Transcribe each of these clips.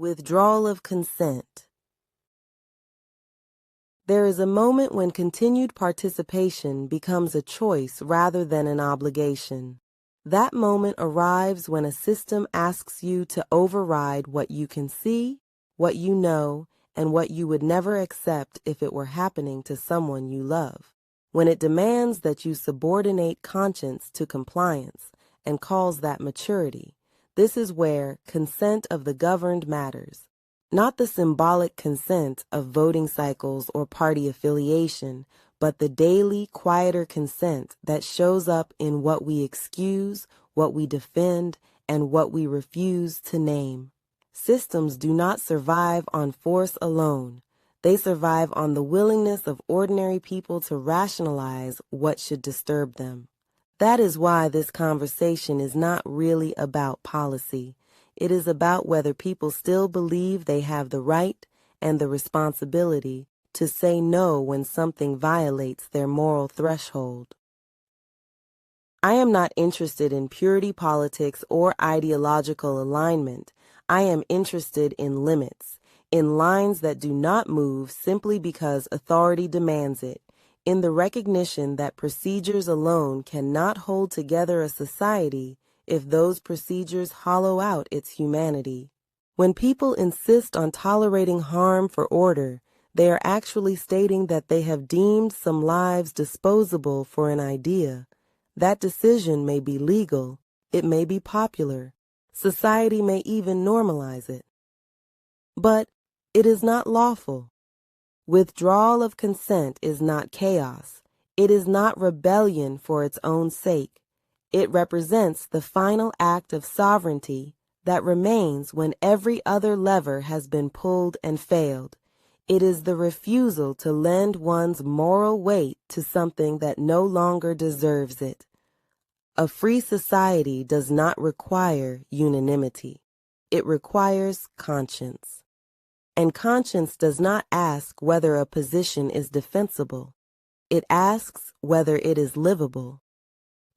withdrawal of consent. There is a moment when continued participation becomes a choice rather than an obligation. That moment arrives when a system asks you to override what you can see, what you know, and what you would never accept if it were happening to someone you love. When it demands that you subordinate conscience to compliance and calls that maturity, this is where consent of the governed matters. Not the symbolic consent of voting cycles or party affiliation, but the daily, quieter consent that shows up in what we excuse, what we defend, and what we refuse to name. Systems do not survive on force alone. They survive on the willingness of ordinary people to rationalize what should disturb them. That is why this conversation is not really about policy. It is about whether people still believe they have the right and the responsibility to say no when something violates their moral threshold. I am not interested in purity politics or ideological alignment. I am interested in limits, in lines that do not move simply because authority demands it, in the recognition that procedures alone cannot hold together a society if those procedures hollow out its humanity. When people insist on tolerating harm for order, they are actually stating that they have deemed some lives disposable for an idea. That decision may be legal, it may be popular, society may even normalize it. But it is not lawful. Withdrawal of consent is not chaos. It is not rebellion for its own sake. It represents the final act of sovereignty that remains when every other lever has been pulled and failed. It is the refusal to lend one's moral weight to something that no longer deserves it. A free society does not require unanimity. It requires conscience. And conscience does not ask whether a position is defensible. It asks whether it is livable.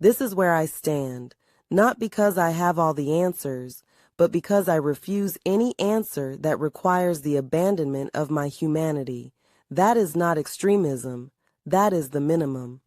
This is where I stand, not because I have all the answers, but because I refuse any answer that requires the abandonment of my humanity. That is not extremism. That is the minimum.